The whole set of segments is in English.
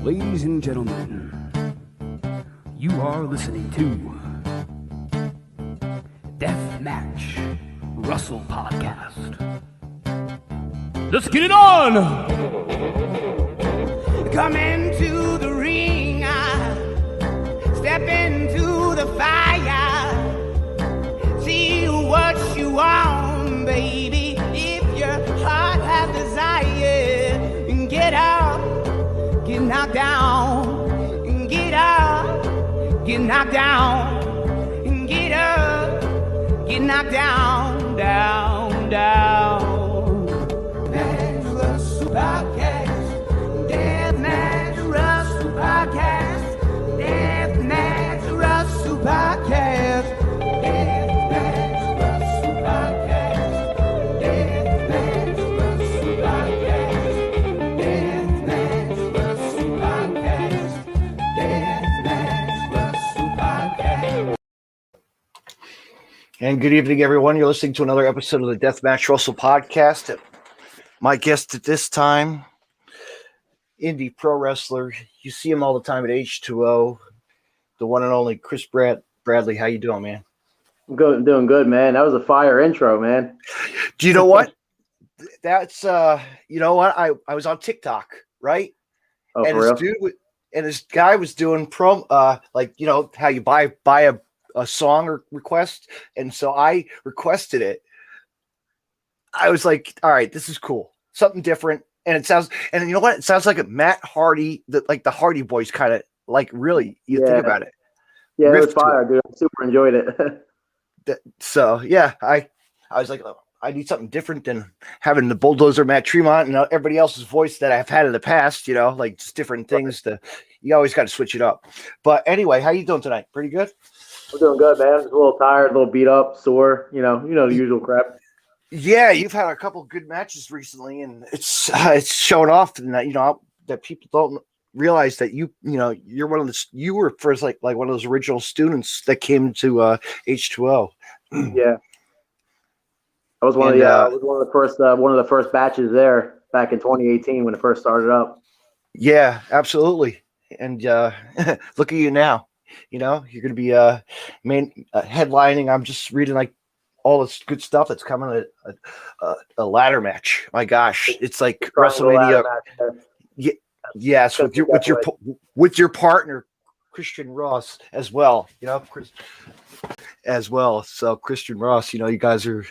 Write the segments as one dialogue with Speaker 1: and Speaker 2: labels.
Speaker 1: Ladies and gentlemen, you are listening to Deathmatch Russell Podcast. Let's get it on!
Speaker 2: Come into the ring, step into the fire, see what you want, baby. If your heart has desire, and get up, get knocked down, and get up, get knocked down, and get up, get knocked down, down, down. Deathmatch Russell Podcast, Deathmatch Russell Podcast, Deathmatch Russell Podcast, Deathmatch Russell Podcast, Deathmatch Russell Podcast, Deathmatch Russell Podcast, Deathmatch Russell Podcast.
Speaker 3: And good evening, everyone. You're listening to another episode of the Deathmatch Russell Podcast. My guest at this time, Indy pro wrestler. You see him all the time at H2O. The one and only Chris Bradley. How you doing, man?
Speaker 4: I'm doing good, man. That was a fire intro, man.
Speaker 3: Do you know what? That's you know what? I was on TikTok, right?
Speaker 4: Oh,
Speaker 3: and
Speaker 4: for
Speaker 3: this
Speaker 4: real?
Speaker 3: dude and this guy was doing like you know how you buy a song or request, and so I requested it. I was like, all right, this is cool. Something different. And it sounds, and you know what? It sounds like a Matt Hardy, like the Hardy Boys kind of, like really, you think about it.
Speaker 4: Yeah, it was
Speaker 3: Riff to
Speaker 4: fire, dude. I super enjoyed it.
Speaker 3: So, yeah, I was like, oh, I need something different than having the Bulldozer Matt Tremont and everybody else's voice that I've had in the past, you know, like just different things you always got to switch it up. But anyway, how you doing tonight? Pretty good?
Speaker 4: I'm doing good, man. Just a little tired, a little beat up, sore, you know the usual crap.
Speaker 3: Yeah, you've had a couple of good matches recently, and it's showing off, and that that people don't realize that you were first like one of those original students that came to H2O.
Speaker 4: Yeah, I was one of the first batches there back in 2018 when it first started up.
Speaker 3: Yeah, absolutely. And look at you now. You know, you're going to be headlining. I'm just reading like all this good stuff that's coming. A ladder match. My gosh, it's like WrestleMania. Yes, with your partner Christian Ross as well. You know, Chris as well. So Christian Ross, you know, you guys are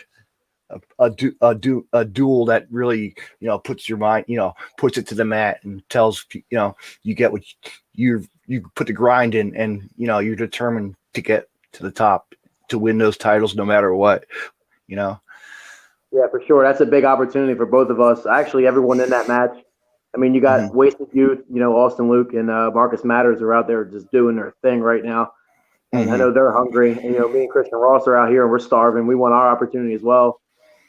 Speaker 3: a duel that really, you know, puts your mind, you know, puts it to the mat and tells, you know, you get what you put the grind in, and you know you're determined to get to the top to win those titles no matter what, you know.
Speaker 4: Yeah, for sure. That's a big opportunity for both of us. Actually, everyone in that match. I mean, you got Wasted Youth, you know, Austin Luke and Marcus Matters are out there just doing their thing right now. And I know they're hungry. And, you know, me and Christian Ross are out here and we're starving. We want our opportunity as well.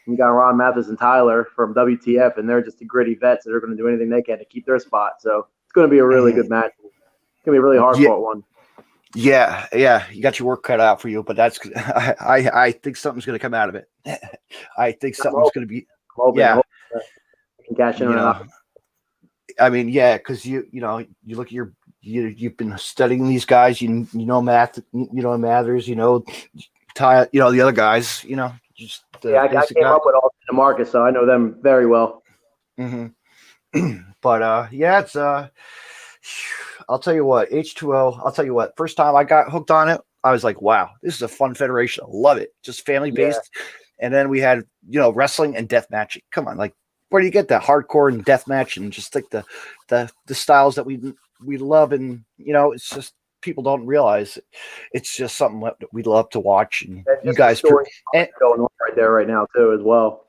Speaker 4: You got Ron Mathis and Tyler from WTF, and they're just the gritty vets that are going to do anything they can to keep their spot. So it's going to be a really good match. It's going to be a really hard-fought one.
Speaker 3: Yeah, you got your work cut out for you, but that's I think something's going to come out of it. I think something's going to be
Speaker 4: can cash in on it.
Speaker 3: I mean, yeah, because you look at you've been studying these guys. You know Mathers, you know Ty, you know the other guys, you know. Just
Speaker 4: I came up with Austin and Marcus, so I know them very well.
Speaker 3: But yeah, it's I'll tell you what, H2O. I'll tell you what. First time I got hooked on it, I was like, wow, this is a fun federation. I love it. Just family based. Yeah. And then we had, you know, wrestling and death match. Come on, like where do you get that hardcore and death match and just like the styles that we love, and you know, it's just people don't realize it's just something that we love to watch, and you guys
Speaker 4: going on right there right now too as well.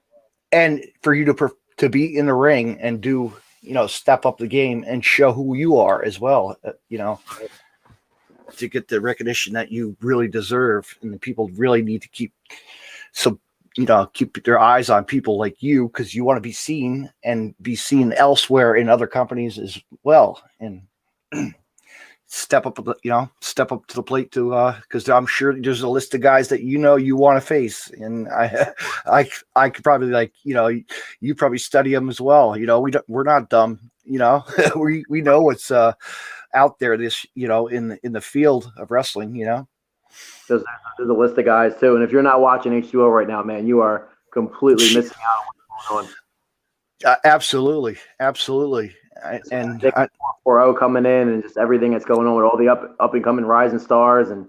Speaker 3: And for you to be in the ring and do, you know, step up the game and show who you are as well, you know, to get the recognition that you really deserve, and the people really need to keep their eyes on people like you, because you want to be seen and be seen elsewhere in other companies as well, and step up to the plate to because I'm sure there's a list of guys that you want to face, and I could probably, like, you probably study them as well. We're not dumb, You know, we know what's out there. This, you know, in the field of wrestling. You know,
Speaker 4: There's a list of guys too, and if you're not watching H2O right now, man, you are completely missing out on what's going on.
Speaker 3: Absolutely. And
Speaker 4: 4-0 coming in, and just everything that's going on with all the up and coming rising stars, and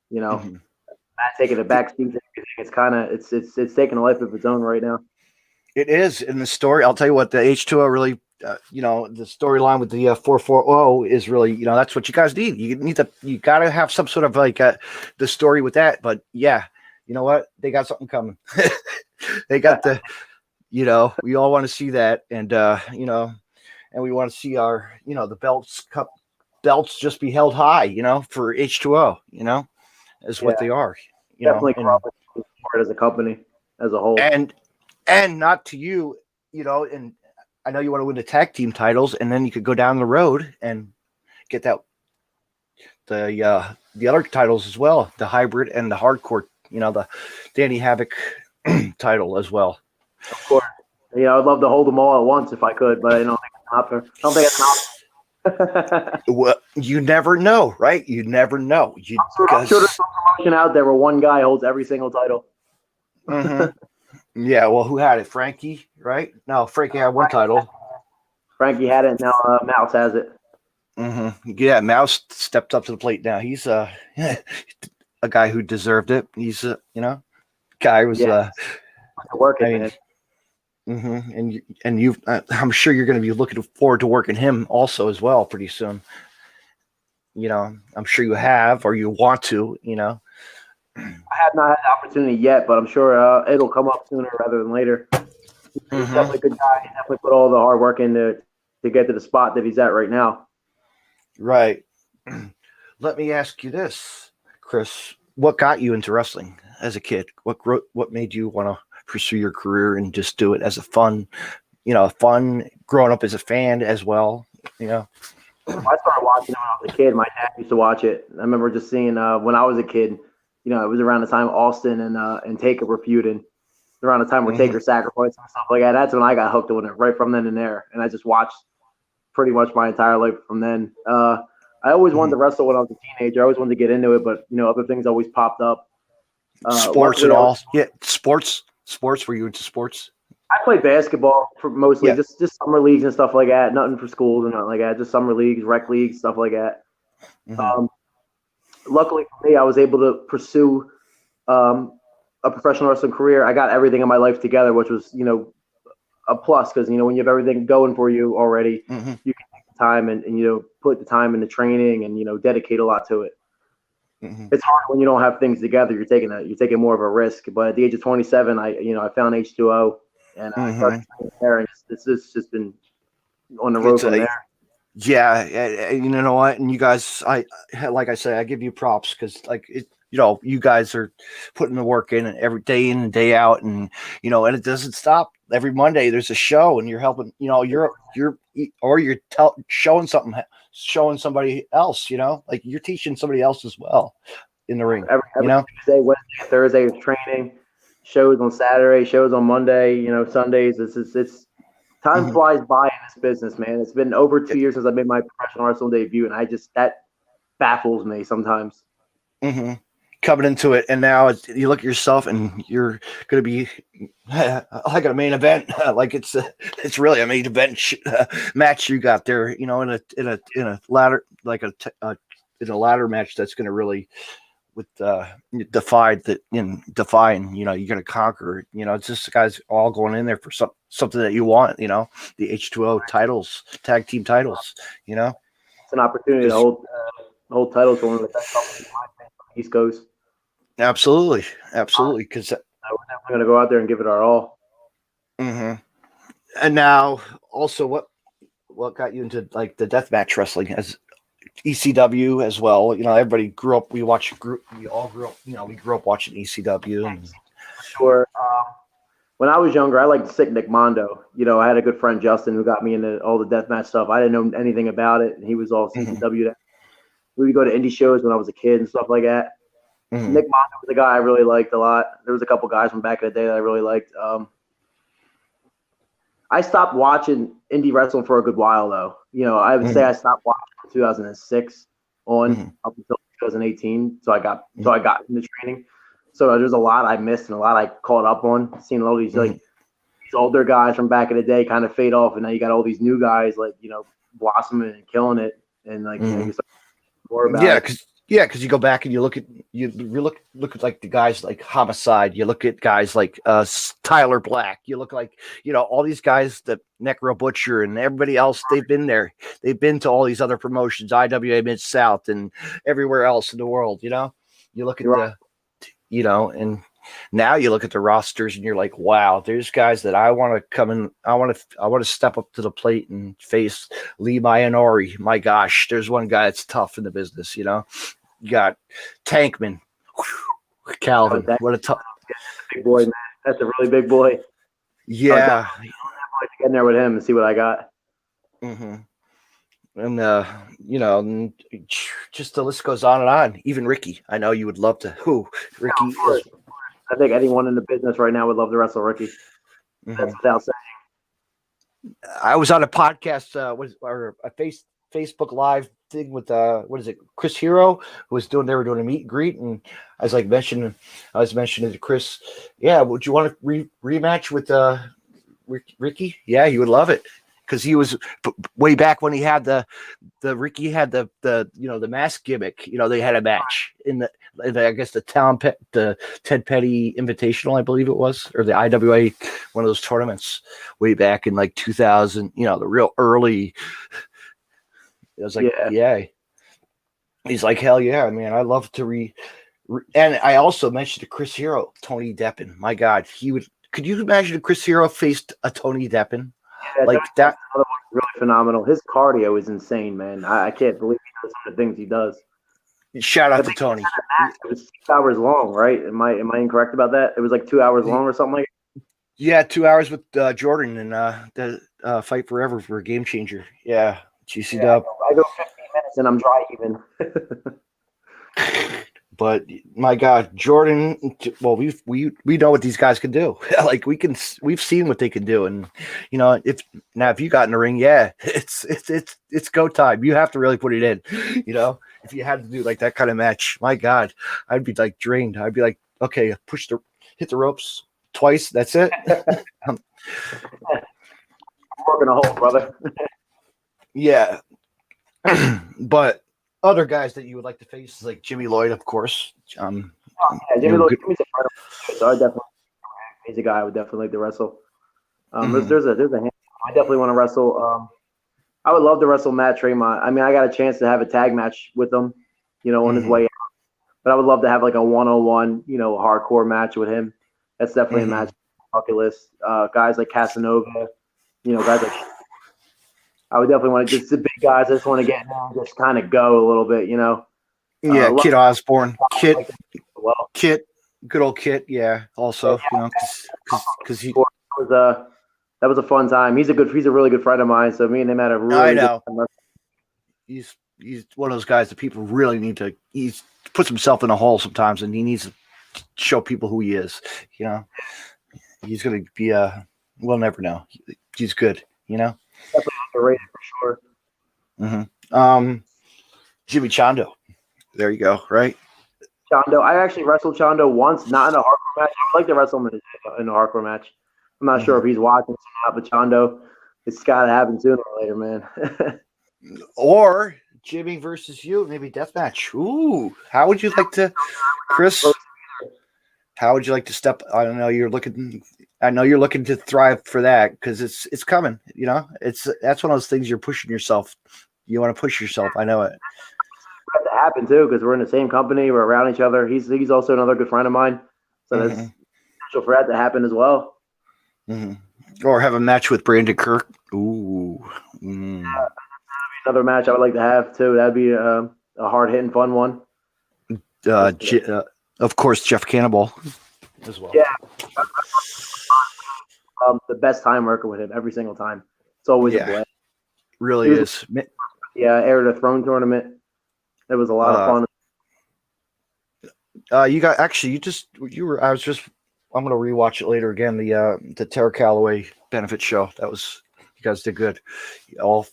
Speaker 4: you know, Matt taking a back seat. It's kind of it's taking a life of its own right now.
Speaker 3: It is in the story. I'll tell you what, the H2O really, you know, the storyline with the 440 is really, you know, that's what you guys need. You got to have some sort of like the story with that. But yeah, you know what? They got something coming. They got the, you know, we all want to see that. And, you know, and we want to see our, you know, the belts just be held high, you know, for H2O, you know, is what they are. You
Speaker 4: Definitely
Speaker 3: know,
Speaker 4: smart as a company as a whole.
Speaker 3: And not to you, you know, and I know you want to win the tag team titles, and then you could go down the road and get that the other titles as well, the hybrid and the hardcore, you know, the Danny Havoc title as well.
Speaker 4: Of course, yeah, I'd love to hold them all at once if I could, but I don't think it's an option.
Speaker 3: Well, you never know, right? You never know.
Speaker 4: I'm sure there's some promotion out there where one guy holds every single title.
Speaker 3: Yeah, well, who had it? Frankie, right? No, Frankie had one title.
Speaker 4: Frankie had it. Now Mouse has it.
Speaker 3: Yeah, Mouse stepped up to the plate now. He's a guy who deserved it. He's you know, guy was
Speaker 4: working.
Speaker 3: And you, I'm sure you're going to be looking forward to working him also as well pretty soon. You know, I'm sure you have, or you want to. You know.
Speaker 4: I have not had the opportunity yet, but I'm sure it'll come up sooner rather than later. He's definitely a good guy. He definitely put all the hard work in to get to the spot that he's at right now.
Speaker 3: Right. Let me ask you this, Chris. What got you into wrestling as a kid? What made you want to pursue your career and just do it as a fun growing up as a fan as well, you know?
Speaker 4: I started watching it when I was a kid. My dad used to watch it. I remember just seeing when I was a kid, you know, it was around the time Austin and Taker were feuding. Around the time where Taker sacrificed and stuff like that. That's when I got hooked on it, right from then and there. And I just watched pretty much my entire life from then. I always wanted to wrestle when I was a teenager. I always wanted to get into it, but, you know, other things always popped up.
Speaker 3: Sports and all. Yeah, sports. Were you into sports?
Speaker 4: I played basketball for mostly, just summer leagues and stuff like that. Nothing for schools and nothing like that. Just summer leagues, rec leagues, stuff like that. Luckily for me, I was able to pursue a professional wrestling career. I got everything in my life together, which was, you know, a plus because, you know, when you have everything going for you already, you can take the time and, you know, put the time into training and, you know, dedicate a lot to it. It's hard when you don't have things together. You're taking more of a risk. But at the age of 27, I found H2O and I started there, and it's just been on the road from there.
Speaker 3: Yeah, you know what? And you guys, like I say, I give you props because, like, you know, you guys are putting the work in every day in and day out, and you know, and it doesn't stop. Every Monday there's a show, and you're helping. You know, you're showing somebody else. You know, like you're teaching somebody else as well in the ring.
Speaker 4: Every
Speaker 3: you know,
Speaker 4: Tuesday, Wednesday, Thursday is training. Shows on Saturday, shows on Monday. You know, Sundays. It's time flies by in this business, man. It's been over 2 years since I made my professional wrestling debut, and that baffles me sometimes.
Speaker 3: Coming into it, and now you look at yourself, and you're going to be like a main event, like it's really a main event match you got there. You know, in a ladder, like in a ladder match that's going to really define. You know, you're going to conquer. You know, it's just guys all going in there for something that you want. You know, the H2O titles, tag team titles. You know,
Speaker 4: it's an opportunity to hold titles for one of the best companies on the East Coast.
Speaker 3: Absolutely. Because
Speaker 4: we're definitely going to go out there and give it our all.
Speaker 3: And now, also, what got you into like the deathmatch wrestling as ECW as well? You know, everybody grew up. We all grew up. You know, we grew up watching ECW. And
Speaker 4: sure. When I was younger, I liked Sick Nick Mondo. You know, I had a good friend Justin who got me into all the deathmatch stuff. I didn't know anything about it, and he was all CCW. We would go to indie shows when I was a kid and stuff like that. Nick Mondo was a guy I really liked a lot. There was a couple guys from back in the day that I really liked. I stopped watching indie wrestling for a good while, though. I would say I stopped watching in 2006 on up until 2018. So I got into training. So there's a lot I missed and a lot I caught up on. Seeing all these these older guys from back in the day kind of fade off, and now you got all these new guys blossoming and killing it, and you start more about it.
Speaker 3: Because you go back and you look at like the guys like Homicide. You look at guys like Tyler Black. You look like all these guys, the Necro Butcher and everybody else. They've been there. They've been to all these other promotions, IWA Mid South and everywhere else in the world. You look at and now you look at the rosters and you're like, wow, there's guys that I want to come in. I want to step up to the plate and face Lee Mayanori. My gosh, there's one guy that's tough in the business. You got Tankman, Calvin. What a tough
Speaker 4: big boy, man. That's a really big boy.
Speaker 3: Yeah,
Speaker 4: I'd like to get in there with him and see what I got.
Speaker 3: And just the list goes on and on. Even Ricky, I know you would love to. Ricky is.
Speaker 4: I think anyone in the business right now would love to wrestle Ricky. That's without saying.
Speaker 3: I was on a podcast, or a Facebook Live thing with Chris Hero, who was they were doing a meet and greet, and I was mentioning to Chris, yeah, would you want to rematch with Ricky? Yeah, he would love it. Because he was way back when he had the Ricky had the mask gimmick. They had a match in the I guess the Ted Petty Invitational, I believe it was, or the IWA, one of those tournaments way back in like 2000. The real early. I was like, yeah. He's like, hell yeah, man! I love to and I also mentioned to Chris Hero, Tony Deppen. My God, he would. Could you imagine if Chris Hero faced a Tony Deppen?
Speaker 4: Yeah,
Speaker 3: like that,
Speaker 4: really phenomenal. His cardio is insane, man. I can't believe he does some of the things he does.
Speaker 3: Shout out to Tony.
Speaker 4: It was 6 hours long, right? Am I incorrect about that? It was like 2 hours long or something like that?
Speaker 3: Yeah, 2 hours with Jordan and the Fight Forever for a Game Changer. Yeah, GC Dub.
Speaker 4: I go 15 minutes and I'm dry even.
Speaker 3: But my God, Jordan. Well, we know what these guys can do. Like we've seen what they can do, and if you got in the ring, yeah, it's go time. You have to really put it in. If you had to do like that kind of match, my God, I'd be like drained. I'd be like, okay, hit the ropes twice. That's it.
Speaker 4: I'm working a hole, brother.
Speaker 3: Yeah, but. Other guys that you would like to face is like Jimmy Lloyd, of course.
Speaker 4: Jimmy Lloyd. Jimmy's a friend of mine, so I definitely he's a guy I would definitely like to wrestle. There's a handful. I definitely want to wrestle. I would love to wrestle Matt Tremont. I mean, I got a chance to have a tag match with him, on his way out. But I would love to have like a 1-on-1, hardcore match with him. That's definitely a match on the bucket list. Guys like Casanova, guys like. I would definitely want to just the big guys. I just want to get in there and just kind of go a little bit,
Speaker 3: Yeah, Kit Osborne, Kit, good old Kit. Yeah, also, because he
Speaker 4: that was a fun time. He's a really good friend of mine. So me and him had a really.
Speaker 3: I know. He's one of those guys that people really need to. He puts himself in a hole sometimes, and he needs to show people who he is. He's going to be we'll never know. He's good.
Speaker 4: Definitely underrated for
Speaker 3: sure. Jimmy Chando. There you go. Right.
Speaker 4: Chando. I actually wrestled Chando once, not in a hardcore match. I would like to wrestle him in a hardcore match. I'm not sure if he's watching now, but Chando, it's got to happen sooner or later, man.
Speaker 3: Or Jimmy versus you, maybe deathmatch. Ooh, how would you like to, Chris? How would you like to step? I don't know. I know you're looking to thrive for that because it's coming. That's one of those things you're pushing yourself. You want to push yourself. I know it.
Speaker 4: It to happen too because we're in the same company. We're around each other. He's also another good friend of mine. So there's potential for that to happen as well.
Speaker 3: Or have a match with Brandon Kirk. Ooh.
Speaker 4: Yeah, another match I would like to have too. That'd be a hard hitting, fun one.
Speaker 3: Of course, Jeff Cannibal as well.
Speaker 4: Yeah. The best time working with him every single time. It's always a blast.
Speaker 3: Really is.
Speaker 4: Yeah, aired a Throne tournament. It was a lot of fun.
Speaker 3: You got actually. I was just I'm gonna rewatch it later again. The Tara Calloway benefit show. That was, you guys did good. All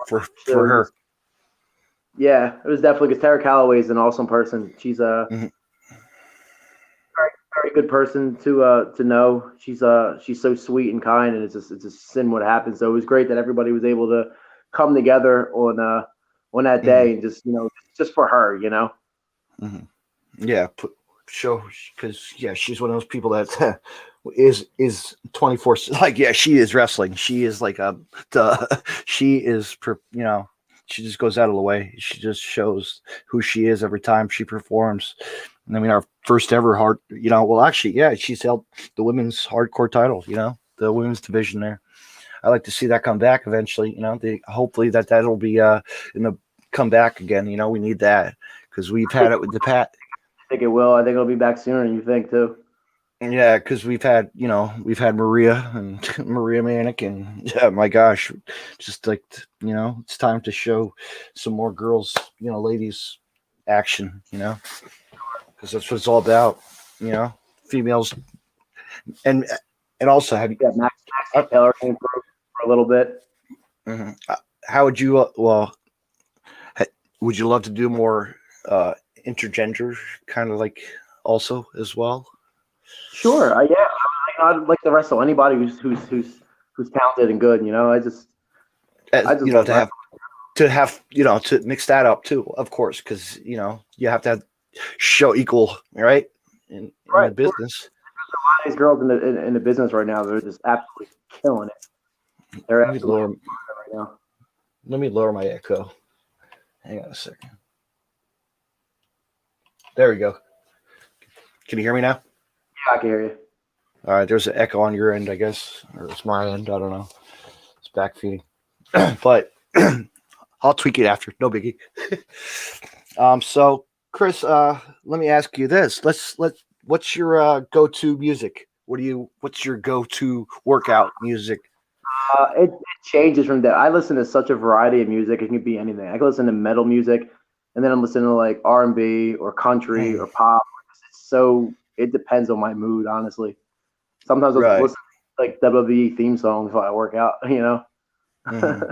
Speaker 3: for her.
Speaker 4: Yeah, it was definitely because Tara Calloway is an awesome person. She's a very, very good person to know. She's so sweet and kind, and it's a sin what happened. So it was great that everybody was able to come together on that day, and just for her,
Speaker 3: Yeah, show, because she's one of those people that is 24. Like, she is wrestling. She is like she is she just goes out of the way. She just shows who she is every time she performs. I mean, our first ever she's held the women's hardcore title, the women's division there. I like to see that come back eventually. Hopefully that'll be in the come back again. We need that because we've had it with the Pat.
Speaker 4: I think it will. I think it'll be back sooner than you think too.
Speaker 3: Yeah, because we've had Maria and Maria Manic, and my gosh, just like it's time to show some more girls, ladies action, because that's what it's all about, females, and also have you
Speaker 4: Max Taylor came through for a little bit.
Speaker 3: Mm-hmm. How would you would you love to do more intergender kind of like also as well?
Speaker 4: Sure. I'd like to wrestle anybody who's talented and good. I just
Speaker 3: to mix that up too, of course, because you have to show equal, right, in the business.
Speaker 4: There's a lot of these girls in the business right now. They're just absolutely killing it. They're absolutely right now.
Speaker 3: Let me lower my echo. Hang on a second. There we go. Can you hear me now?
Speaker 4: Yeah, I can hear you.
Speaker 3: All right, there's an echo on your end, I guess, or it's my end. I don't know. It's back feeding, but I'll tweak it after. No biggie. So Chris, let me ask you this. What's your go-to music? What's your go-to workout music?
Speaker 4: It changes from that. I listen to such a variety of music. It can be anything. I can listen to metal music, and then I'm listening to like R&B or country or pop. It depends on my mood, honestly. Sometimes I'll listen to like WWE theme songs while I work out.
Speaker 3: Mm-hmm.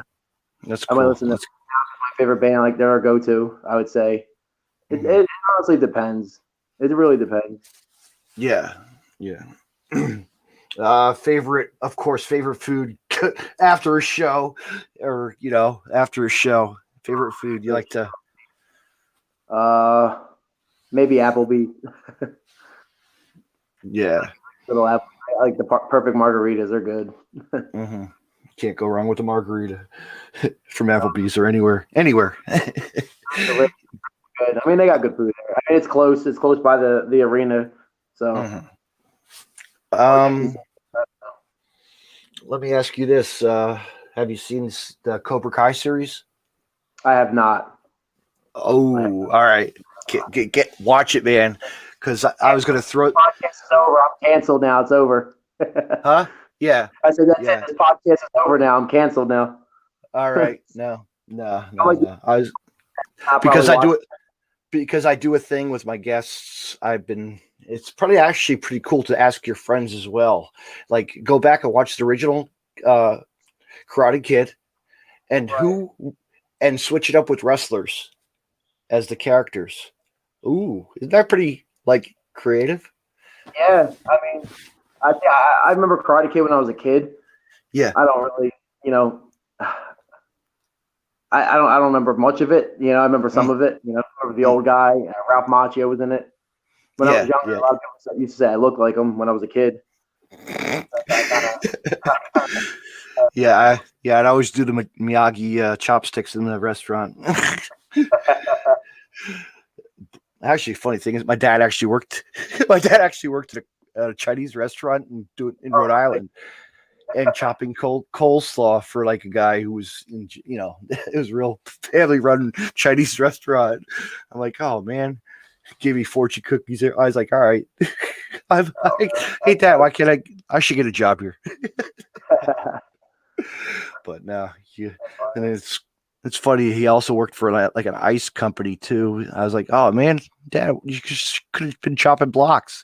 Speaker 3: That's cool.
Speaker 4: I might listen to my favorite band, like they're our go-to. I would say it honestly depends. It really depends.
Speaker 3: Yeah. Favorite food after a show, or after a show. Favorite food you like to?
Speaker 4: Maybe Applebee's.
Speaker 3: Yeah.
Speaker 4: Little apple. I like the perfect margaritas. They're good.
Speaker 3: Mm-hmm. Can't go wrong with a margarita from Applebee's or anywhere. Anywhere.
Speaker 4: Good. I mean, they got good food there. I mean, it's close. It's close by the arena. So.
Speaker 3: Let me ask you this: have you seen the Cobra Kai series?
Speaker 4: I have not.
Speaker 3: Oh, all right. Get watch it, man. Because I was going to throw.
Speaker 4: This podcast is over. I'm canceled now. It's over.
Speaker 3: Huh? Yeah.
Speaker 4: I said that's it. This podcast is over now. I'm canceled now.
Speaker 3: All right. No. I was because I do a thing with my guests. It's probably actually pretty cool to ask your friends as well. Like, go back and watch the original Karate Kid, and and switch it up with wrestlers as the characters. Ooh, isn't that pretty creative?
Speaker 4: Yeah, I mean, I remember Karate Kid when I was a kid.
Speaker 3: Yeah,
Speaker 4: I don't really, I don't remember much of it. I remember some of it. I remember the old guy, Ralph Macchio was in it. When I was younger, a lot of people used to say I looked like him when I was a kid.
Speaker 3: I'd always do the Miyagi chopsticks in the restaurant. Actually, funny thing is, my dad actually worked at a Chinese restaurant in Rhode Island, and chopping coleslaw for a guy who was it was a real family run Chinese restaurant. I'm like, oh man, give me fortune cookies there. I was like, all right, I hate that. Why can't I should get a job here. But no, and it's funny. He also worked for an ice company too. I was like, oh man, Dad, you could have been chopping blocks,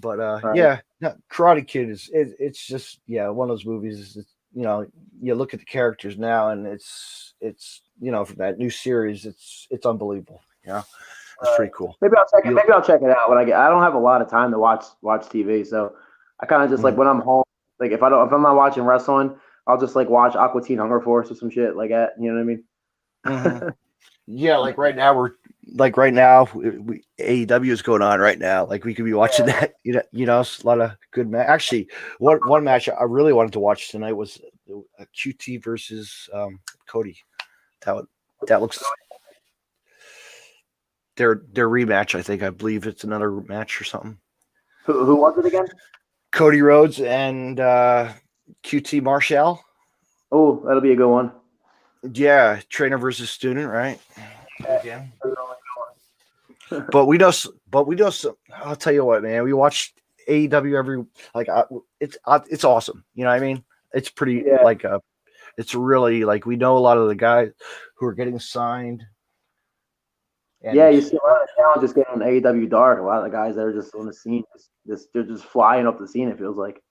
Speaker 3: But
Speaker 4: Right.
Speaker 3: yeah, no, Karate Kid it's just one of those movies. You look at the characters now, and it's from that new series, it's unbelievable. It's pretty cool.
Speaker 4: Maybe I'll check it.
Speaker 3: You,
Speaker 4: Maybe I'll check it out when I get. I don't have a lot of time to watch TV, so I kind of just like
Speaker 3: Mhm.
Speaker 4: when I'm home. Like if I'm not watching wrestling, I'll just like watch Aqua Teen Hunger Force or some shit like that. You know what I
Speaker 3: Mhm.
Speaker 4: mean?
Speaker 3: Yeah, right now AEW is going on right now. Like we could be watching that. It's a lot of good match. Actually, one match I really wanted to watch tonight was QT versus Cody. That looks their rematch. I believe it's another match or something.
Speaker 4: Who was it again?
Speaker 3: Cody Rhodes and QT Marshall.
Speaker 4: Oh, that'll be a good one.
Speaker 3: Yeah, trainer versus student, right? Again. But we know. I'll tell you what, man. We watched AEW every it's awesome. You know what I mean? It's pretty
Speaker 4: Yeah.
Speaker 3: it's really like we know a lot of the guys who are getting signed. And
Speaker 4: Yeah, you see a lot of talent just getting on AEW Dark. A lot of the guys that are just on the scene, they're just flying up the scene. It feels like.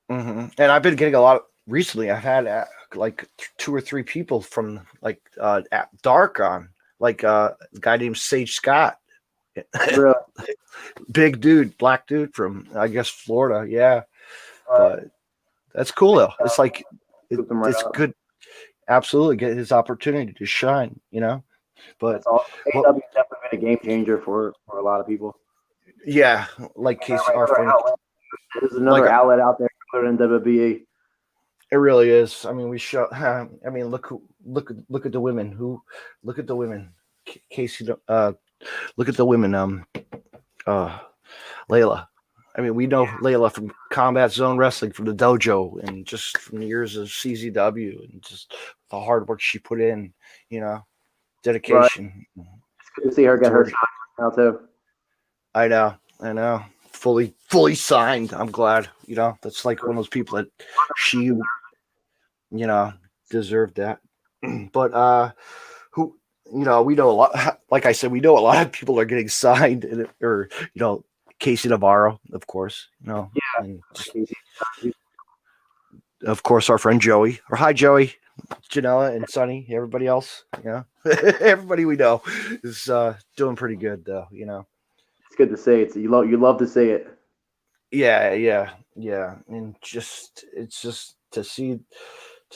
Speaker 3: And I've been getting a lot recently. I've had like 2 or 3 people from at Dark on, like a guy named Sage Scott.
Speaker 4: Really?
Speaker 3: Big dude, black dude from I guess Florida. Yeah, but that's cool though. It's like it's good. Absolutely, get his opportunity to shine. But
Speaker 4: That's awesome. AEW has definitely been a game changer for a lot of people.
Speaker 3: yeah, like Casey, our friend.
Speaker 4: There's another outlet out there other than WWE.
Speaker 3: It really is. I mean, we show. I mean, look at the women. Look at the women. Casey. Look at the women. Layla. I mean, we know Layla from Combat Zone Wrestling, from the dojo, and just from the years of CZW, and just the hard work she put in. Dedication.
Speaker 4: Right. It's good to see her get her shot now too.
Speaker 3: I know. Fully signed. I'm glad. That's like one of those people that she, deserved that. But who, we know a lot. Like I said, we know a lot of people are getting signed, or Casey Navarro, of course. And of course our friend Joey. Or hi Joey, Janela and Sonny, everybody else. Everybody we know is doing pretty good though.
Speaker 4: It's good to see it. So you love to see it.
Speaker 3: Yeah, and it's just to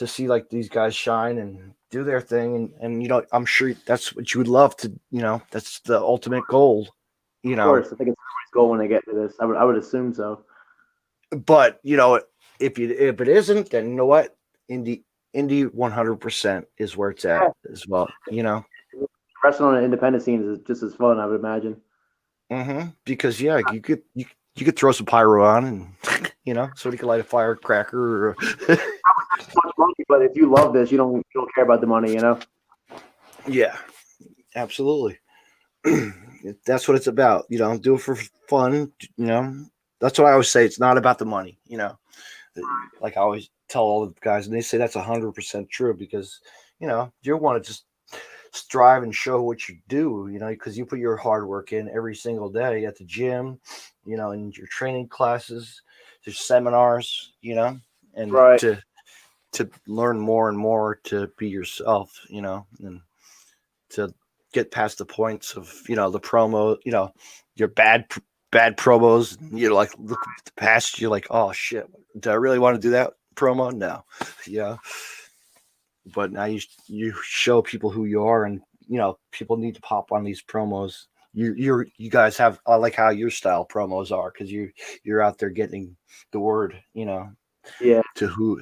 Speaker 3: see like these guys shine and do their thing, and I'm sure that's what you would love to. That's the ultimate goal.
Speaker 4: Of course, I think it's everybody's goal when they get to this. I would assume so.
Speaker 3: But if it isn't, then you know what, Indy 100% is where it's at as well.
Speaker 4: Wrestling on an independent scene is just as fun, I would imagine.
Speaker 3: Because you could throw some pyro on, and somebody could light a firecracker. Or
Speaker 4: but if you love this, you don't care about the money,
Speaker 3: Yeah, absolutely. That's what it's about. Do it for fun. That's what I always say. It's not about the money. Like I always tell all the guys, and they say that's 100% true, because you want to just strive and show what you do, because you put your hard work in every single day at the gym, in your training classes, your seminars, and
Speaker 4: right.
Speaker 3: to learn more and more to be yourself, and to get past the points of, the promo, your bad promos. Like look at the past, you're like, oh shit, do I really want to do that promo? No. But now you show people who you are, and people need to pop on these promos. You guys have, I like how your style promos are, because you're out there getting the word, to who.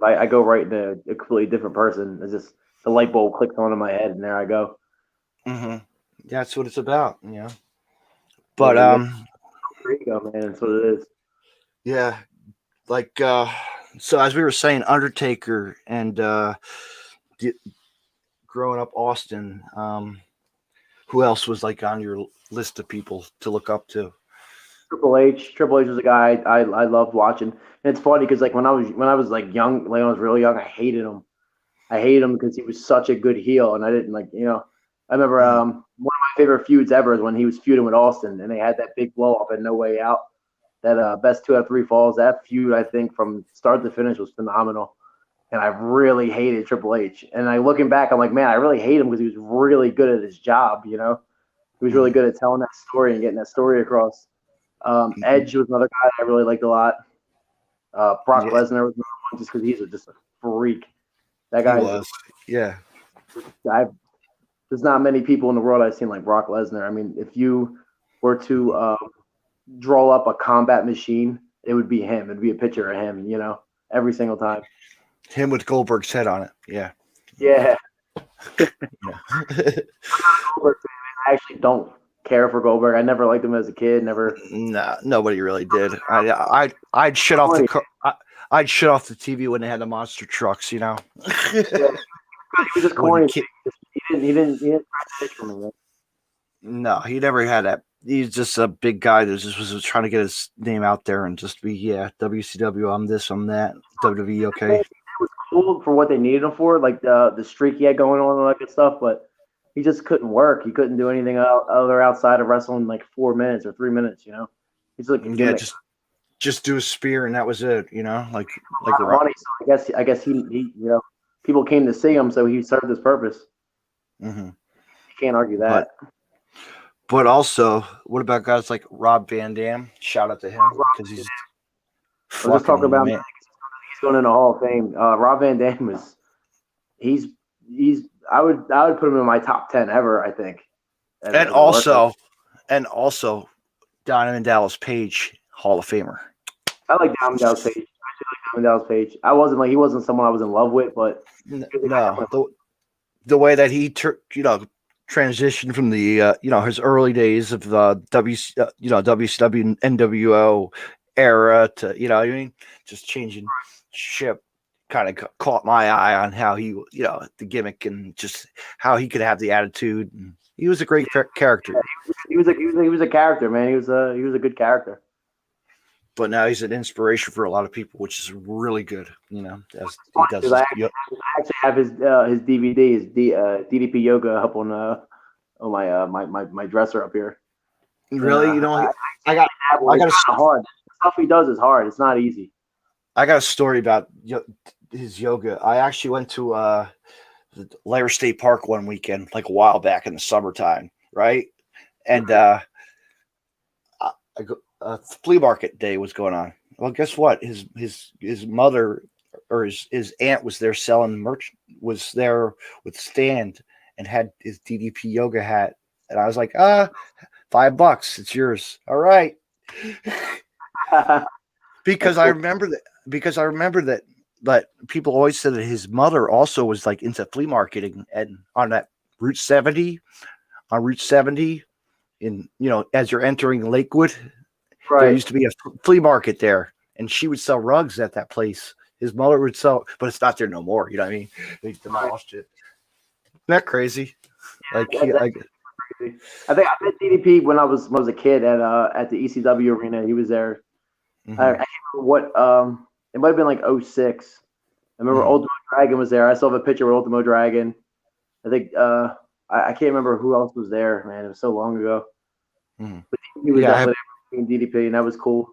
Speaker 4: I go right into a completely different person. It's just the light bulb clicks on in my head, and there I go.
Speaker 3: That's what it's about, But
Speaker 4: there you go, man. That's what it is.
Speaker 3: Yeah, like so as we were saying, Undertaker and growing up Austin. Who else was like on your list of people to look up to?
Speaker 4: Triple H. Triple H was a guy I loved watching. And it's funny because like when I was like young, like when I was really young, I hated him. I hated him because he was such a good heel, and I didn't like, I remember one of my favorite feuds ever is when he was feuding with Austin, and they had that big blow up and No Way Out. That best 2 out of 3 falls. That feud, I think, from start to finish was phenomenal. And I really hated Triple H. And looking back, I'm like, man, I really hate him because he was really good at his job. You know, he was really good at telling that story and getting that story across. Edge was another guy I really liked a lot. Brock Lesnar was another one just because he's just a freak. That guy
Speaker 3: was. Yeah.
Speaker 4: There's not many people in the world I've seen like Brock Lesnar. I mean, if you were to draw up a combat machine, it would be him. It'd be a picture of him, you know, every single time.
Speaker 3: Him with Goldberg's head on it. Yeah.
Speaker 4: Yeah. I actually don't care for Goldberg. I never liked him as a kid. Never.
Speaker 3: Nah, nobody really did. I'd shut off I'd shut off the TV when they had the monster trucks. You know.
Speaker 4: He was just corny. He didn't for me. Right?
Speaker 3: No, he never had that. He's just a big guy that just was trying to get his name out there and just be WCW. I'm this, I'm that. WWE, okay. It
Speaker 4: was cool for what they needed him for, like the streak he had going on and all that good stuff. But he just couldn't work. He couldn't do anything other outside of wrestling like 4 minutes or 3 minutes. You know, he's like
Speaker 3: just do a spear and that was it. You know, like
Speaker 4: the money. So I guess he you know, people came to see him, so he served his purpose.
Speaker 3: Mm-hmm.
Speaker 4: You can't argue that.
Speaker 3: But also, what about guys like Rob Van Dam? Shout out to him because he's.
Speaker 4: Let's talk about he's going in the Hall of Fame. Rob Van Dam he's. I would put him in my top 10 ever. I think.
Speaker 3: And also, Diamond Dallas Page, Hall of Famer.
Speaker 4: I like Diamond Dallas Page. He wasn't someone I was in love with, but
Speaker 3: no, the way that he transitioned from the his early days of the WCW NWO era to just changing ship kind of caught my eye on how he the gimmick and just how he could have the attitude. He was a great character.
Speaker 4: He was a character, man. He was a good character.
Speaker 3: But now he's an inspiration for a lot of people, which is really good. As
Speaker 4: he does. I actually have his DVD, his DDP Yoga up on my dresser up here.
Speaker 3: Really, I got
Speaker 4: hard. The stuff he does is hard. It's not easy.
Speaker 3: I got a story about his yoga. I actually went to the Lair State Park one weekend, like a while back in the summertime, right? And flea market day was going on. Well, guess what? His mother or his aunt was there selling merch. Was there with a stand and had his DDP yoga hat, and I was like, $5, it's yours. All right. Because I remember that people always said that his mother also was like into flea marketing, and on that Route 70 in as you're entering Lakewood, right, there used to be a flea market there, and she would sell rugs at that place. His mother would sell, but it's not there no more. You know what I mean? They demolished it. Isn't that crazy?
Speaker 4: I met DDP when I was a kid at the ECW arena. He was there. Mm-hmm. I can't remember what it might have been like 06. I remember Ultimo Dragon was there. I still have a picture of Ultimo Dragon. I think I can't remember who else was there, man. It was so long ago. Mm-hmm. But he was definitely in DDP, and that was cool.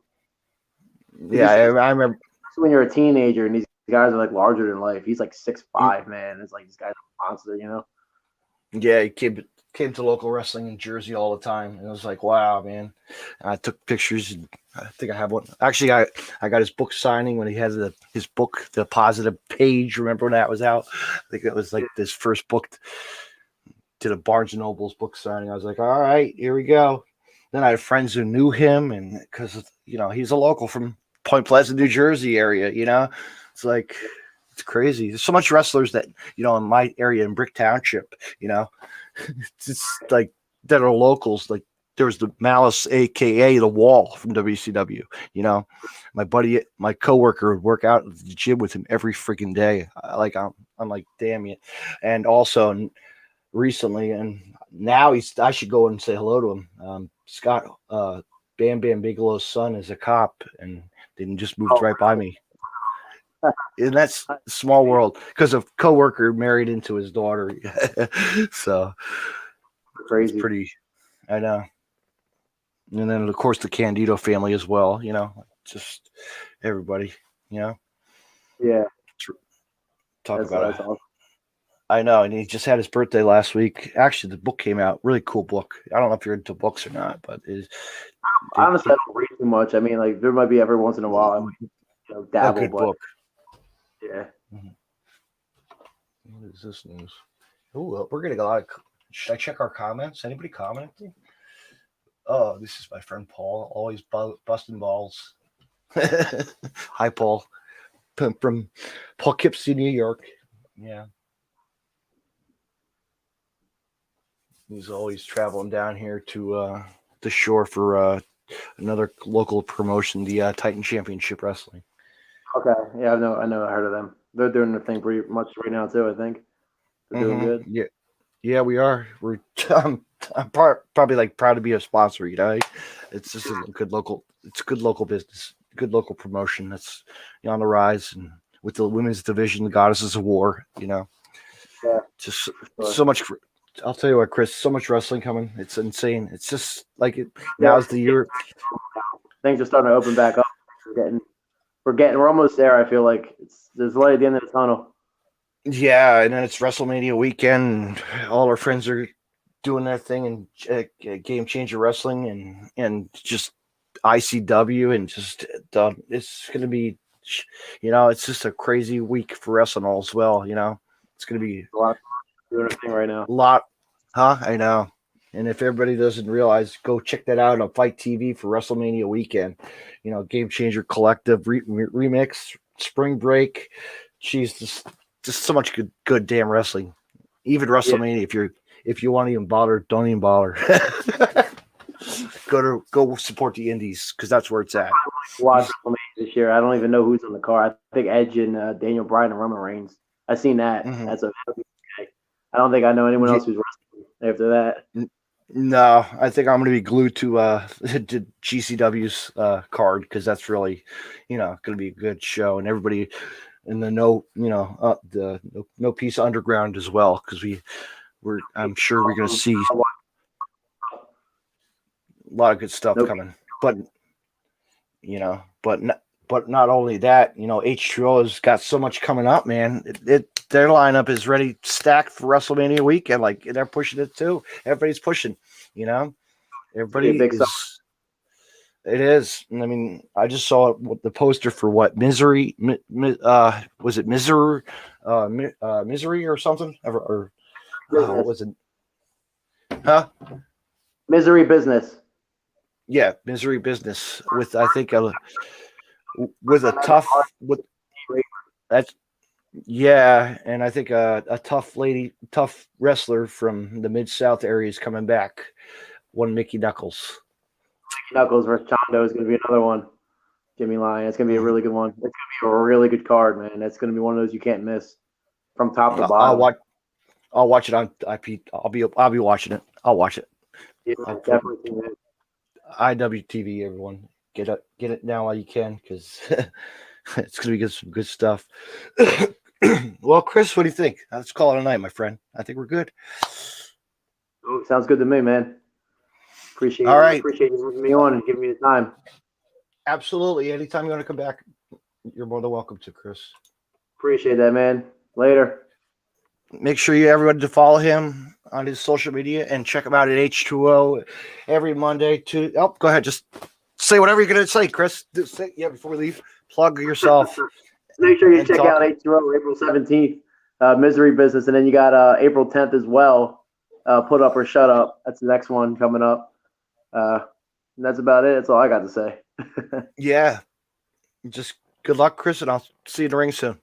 Speaker 3: Yeah, I remember
Speaker 4: when you're a teenager and these guys are like larger than life. He's like 6'5", man. It's like this guy's a monster,
Speaker 3: Yeah, he came to local wrestling in Jersey all the time, and I was like, wow, man. And I took pictures, and I think I have one. Actually, I got his book signing when he had his book, The Positive Page. Remember when that was out? I think that was like this first book. Did a Barnes and Noble's book signing. I was like, all right, here we go. Then I had friends who knew him, and because he's a local from Point Pleasant, New Jersey area. It's like, it's crazy. There's so much wrestlers that in my area in Brick Township. It's just like that are locals. Like there was the Malice, aka the Wall from WCW. My buddy, my coworker would work out at the gym with him every freaking day. I'm like, damn it. And also recently, and now I should go and say hello to him. Scott, Bam Bam Bigelow's son is a cop, and they just moved right by me. And that's a small world because a coworker married into his daughter. So
Speaker 4: crazy.
Speaker 3: Pretty, I know. And then of course the Candido family as well. Just everybody.
Speaker 4: Yeah.
Speaker 3: Talk
Speaker 4: That's
Speaker 3: about it.
Speaker 4: awesome.
Speaker 3: I know, and he just had his birthday last week. Actually, the book came out. Really cool book. I don't know if you're into books or not, but
Speaker 4: Honestly, I don't read too much. I mean, like there might be every once in a while I might, dabble,
Speaker 3: a good
Speaker 4: but
Speaker 3: book.
Speaker 4: yeah.
Speaker 3: What is this news? Oh, we're getting a lot of. Should I check our comments? Anybody commenting? Oh, this is my friend Paul. Always busting balls. Hi, Paul. From Poughkeepsie, New York. Yeah. He's always traveling down here to the shore for another local promotion, the Titan Championship Wrestling.
Speaker 4: Okay. Yeah, I know. I heard of them. They're doing their thing pretty much right now too. I think they're doing good.
Speaker 3: Yeah, we are. We're I'm probably like proud to be a sponsor. It's just a good local. It's good local business, good local promotion that's on the rise, and with the women's division, the Goddesses of War.
Speaker 4: Yeah.
Speaker 3: Just so much. I'll tell you what, Chris. So much wrestling coming. It's insane. It's just like it. Now's the year.
Speaker 4: Things are starting to open back up. We're almost there. I feel like there's light at the end of the tunnel.
Speaker 3: Yeah, and then it's WrestleMania weekend. And all our friends are doing their thing, and Game Changer Wrestling, and just ICW, and just it's gonna be, it's just a crazy week for wrestling all as well. It's gonna be
Speaker 4: a lot of doing a thing right now.
Speaker 3: I know. And if everybody doesn't realize, go check that out on Fight TV for WrestleMania weekend. Game Changer Collective remix, Spring Break. Jeez, just so much good damn wrestling. Even WrestleMania, if you want to even bother, don't even bother. Go support the indies because that's where it's at.
Speaker 4: Watch WrestleMania this year. I don't even know who's on the card. I think Edge and Daniel Bryan and Roman Reigns. I've seen that.
Speaker 3: Mm-hmm.
Speaker 4: That's okay. I don't think I know anyone else who's wrestling after that.
Speaker 3: No, I think I'm going to be glued to GCW's card because that's really, going to be a good show, and everybody in the No Peace Underground as well because I'm sure we're going to see a lot of good stuff coming. But not only that, H2O has got so much coming up, man. Their lineup is ready, stacked for WrestleMania weekend. Like they're pushing it too. Everybody's pushing. Everybody is. It is. I mean, I just saw the poster for what Misery. Was it Misery? Misery or something? Or what was it? Huh?
Speaker 4: Misery Business.
Speaker 3: Yeah, Misery Business with I think with a tough with that's. Yeah, and I think a tough wrestler from the Mid-South area is coming back. One Mickey Knuckles.
Speaker 4: Knuckles versus Chondo is going to be another one. Jimmy Lyon. It's going to be a really good one. It's going to be a really good card, man. It's going to be one of those you can't miss from top to bottom.
Speaker 3: I'll watch it on IP. I'll be watching it. I'll watch it.
Speaker 4: Yeah, definitely.
Speaker 3: IWTV, everyone. Get it now while you can because it's going to be some good stuff. Well, Chris, what do you think? Let's call it a night, my friend. I think we're good.
Speaker 4: Oh, sounds good to me, man. Appreciate you having me on and giving me the time.
Speaker 3: Absolutely. Anytime you want to come back, you're more than welcome to, Chris.
Speaker 4: Appreciate that, man. Later.
Speaker 3: Make sure everybody to follow him on his social media and check him out at H2O every Monday. Go ahead. Just say whatever you're going to say, Chris. Before we leave, plug yourself.
Speaker 4: Make sure you check out H2O April 17th, Misery Business. And then you got April 10th as well, Put Up or Shut Up. That's the next one coming up. That's about it. That's all I got to say.
Speaker 3: Yeah. Just good luck, Chris, and I'll see you in the ring soon.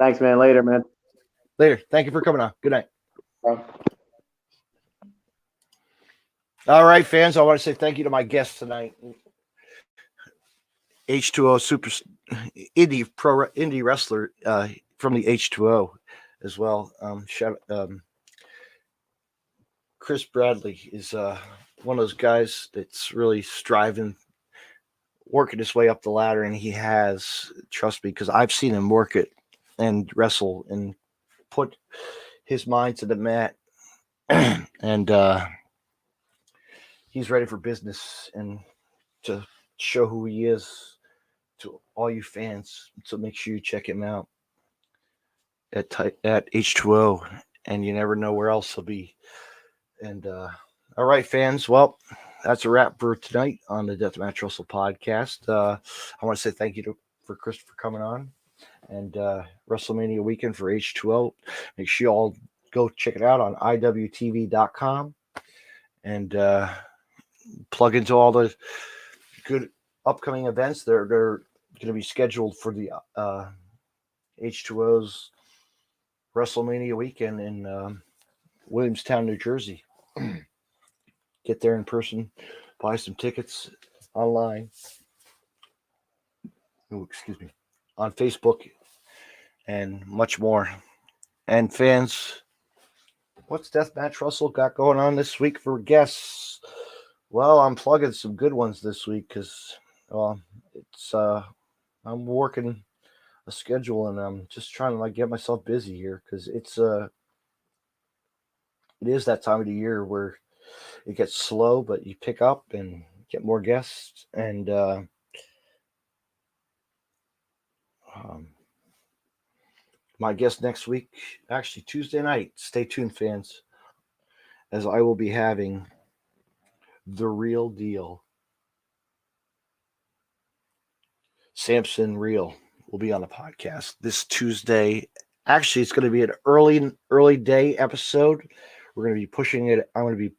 Speaker 4: Thanks, man. Later, man.
Speaker 3: Later. Thank you for coming on. Good night.
Speaker 4: Bye.
Speaker 3: All right, fans. I want to say thank you to my guests tonight. H2O Super Indie wrestler from the H2O as well. Chris Bradley is one of those guys that's really striving, working his way up the ladder, and he has, trust me, because I've seen him work it and wrestle and put his mind to the mat and he's ready for business and to show who he is to all you fans. So make sure you check him out at H2O, and you never know where else he'll be. And all right, fans. Well, that's a wrap for tonight on the Deathmatch Russell podcast. I want to say thank you for Chris for coming on, and WrestleMania weekend for H2O. Make sure you all go check it out on iwtv.com and plug into all the good upcoming events. They're going to be scheduled for the H2O's WrestleMania weekend in Williamstown, New Jersey. Get there in person, buy some tickets online. Oh, excuse me. On Facebook and much more. And fans, what's Deathmatch Russell got going on this week for guests? Well, I'm plugging some good ones this week because it's I'm working a schedule and I'm just trying to get myself busy here because it is that time of the year where it gets slow, but you pick up and get more guests. And my guest next week, actually Tuesday night, stay tuned, fans, as I will be having The Real Deal. Samson Real will be on the podcast this Tuesday. Actually, it's going to be an early day episode. We're going to be pushing it. I'm going to be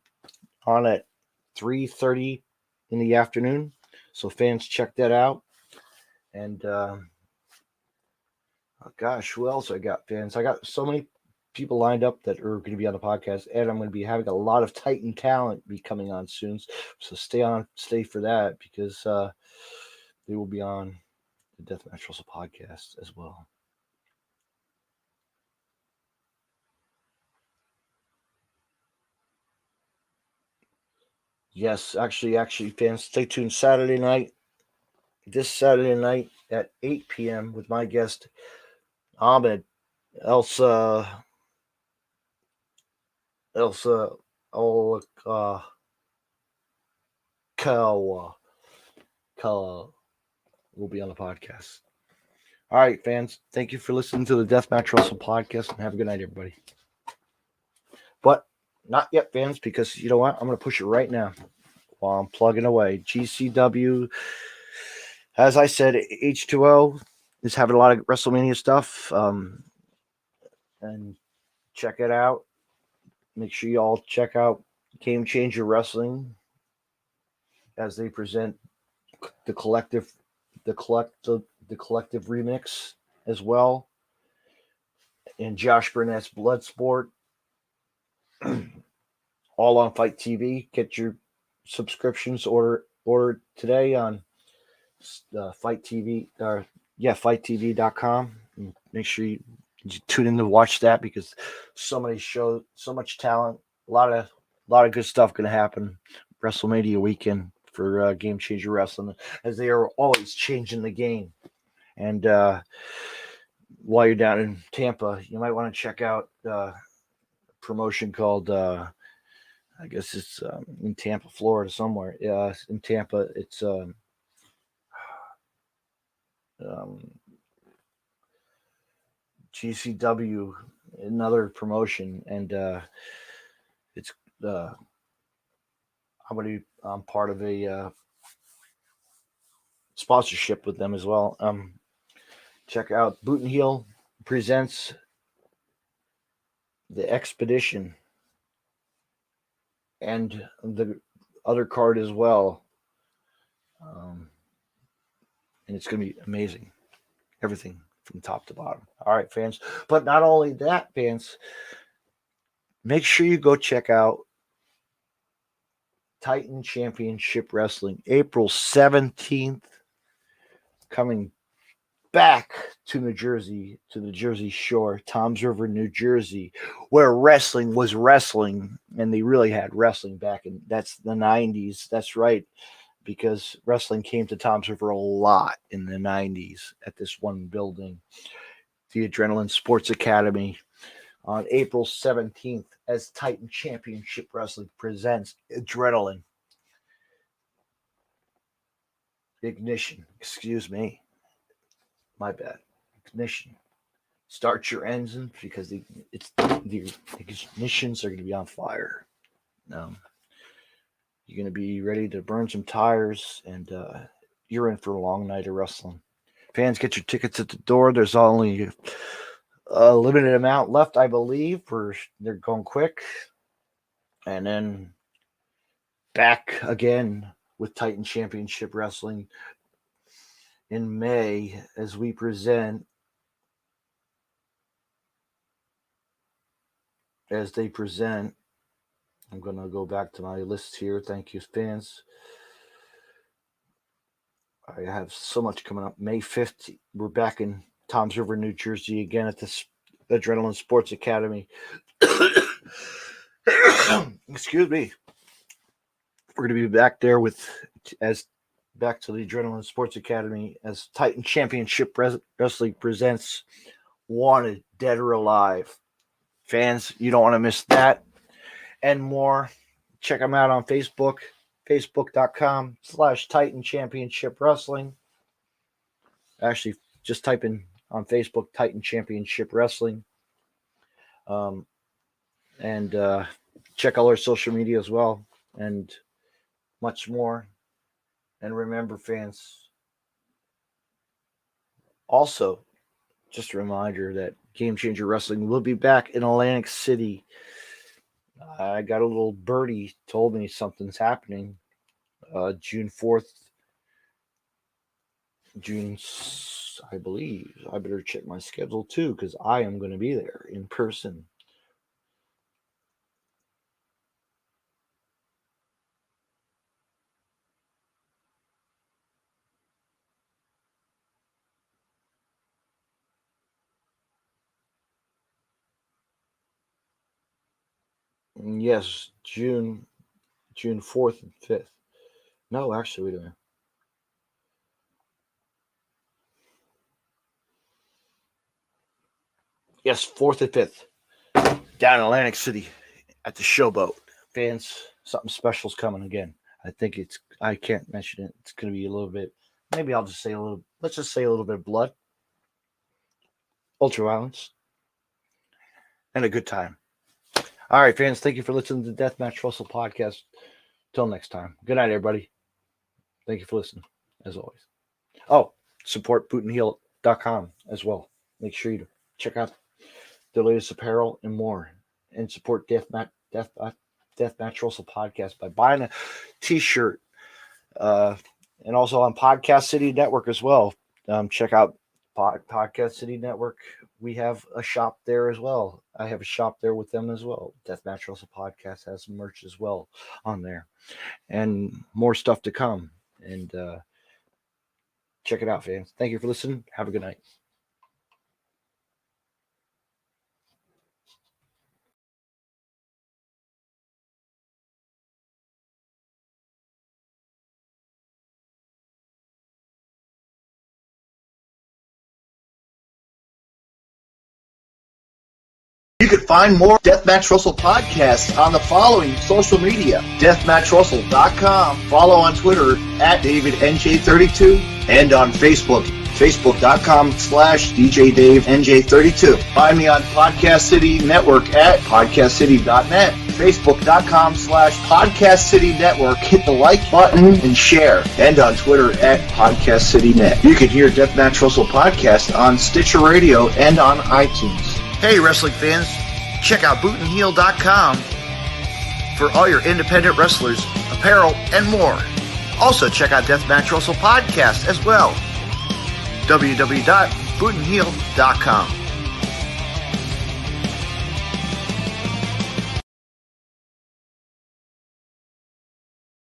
Speaker 3: on at 3:30 in the afternoon. So fans, check that out. And oh gosh, who else I got, fans? I got so many people lined up that are going to be on the podcast, and I'm going to be having a lot of Titan talent be coming on soon. So stay for that because they will be on the Deathmatch Russell podcast as well. Yes, actually, fans, stay tuned Saturday night. This Saturday night at 8 p.m. with my guest Ahmed Elsa Kawa will be on the podcast. All right, fans, thank you for listening to the Deathmatch Russell podcast, and have a good night, everybody. But not yet, fans, because you know what? I'm going to push it right now while I'm plugging away. GCW, as I said, H2O is having a lot of WrestleMania stuff, and check it out. Make sure you all check out Game Changer Wrestling as they present the collective remix as well, and Josh Burnett's Bloodsport, all on Fight TV. Get your subscriptions order today on Fight TV fighttv.com. And make sure you tune in to watch that because so many shows, so much talent, a lot of good stuff going to happen WrestleMania weekend for Game Changer Wrestling, as they are always changing the game. And while you're down in Tampa, you might want to check out a promotion called I guess it's in Tampa, Florida, somewhere. In Tampa, it's GCW, another promotion, and it's I'm part of a sponsorship with them as well. Check out Boot and Heel presents The Expedition and the other card as well. And it's going to be amazing. Everything from top to bottom. All right, fans. But not only that, fans, make sure you go check out Titan Championship Wrestling, April 17th, coming back to New Jersey, to the Jersey Shore, Toms River, New Jersey, where wrestling was wrestling, and they really had wrestling back in, that's the 90s. That's right, because wrestling came to Toms River a lot in the 90s at this one building, the Adrenaline Sports Academy, on April 17th as Titan Championship Wrestling presents Adrenaline. Ignition. Excuse me. My bad. Ignition. Start your engines because the ignitions are going to be on fire. You're going to be ready to burn some tires, and you're in for a long night of wrestling. Fans, get your tickets at the door. There's only a limited amount left, I believe. They're going quick. And then back again with Titan Championship Wrestling in May as we present, I'm going to go back to my list here. Thank you, fans. I have so much coming up. May 5th, we're back in Toms River, New Jersey again at the Adrenaline Sports Academy. Excuse me. We're going to be back there back to the Adrenaline Sports Academy as Titan Championship Wrestling presents Wanted, Dead or Alive. Fans, you don't want to miss that and more. Check them out on Facebook, facebook.com/Titan Championship Wrestling. Actually, just type in on Facebook Titan Championship Wrestling. And check all our social media as well and much more. And remember, fans, also, just a reminder that Game Changer Wrestling will be back in Atlantic City. I got a little birdie told me something's happening. June 4th. I believe. I better check my schedule too, because I am going to be there in person. Yes, June 4th and 5th. No, actually, wait a minute. Yes, 4th and 5th. Down in Atlantic City at the Showboat. Fans, something special's coming again. I can't mention it. It's going to be a little bit, maybe I'll just say let's just say a little bit of blood, ultra violence, and a good time. All right, fans, thank you for listening to the Deathmatch Russell podcast. Till next time. Good night, everybody. Thank you for listening, as always. Oh, support bootandheel.com as well. Make sure you check out the latest apparel and more. And support Deathmatch Russell podcast by buying a t-shirt. And also on Podcast City Network as well. Check out Podcast City Network. We have a shop there as well. I have a shop there with them as well. Deathmatch Russell Podcast has some merch as well on there. And more stuff to come. And check it out, fans. Thank you for listening. Have a good night.
Speaker 5: You can find more Deathmatch Russell podcasts on the following social media: DeathmatchRussell.com, follow on Twitter at DavidNJ32, and on Facebook, Facebook.com/DJDaveNJ32. Find me on Podcast City Network at PodcastCity.net, Facebook.com/Podcast City Network. Hit the like button and share, and on Twitter at PodcastCityNet. You can hear Deathmatch Russell podcast on Stitcher Radio and on iTunes.
Speaker 3: Hey, wrestling fans, check out bootandheel.com for all your independent wrestlers, apparel, and more. Also, check out Deathmatch Russell Podcast as well. www.bootandheel.com.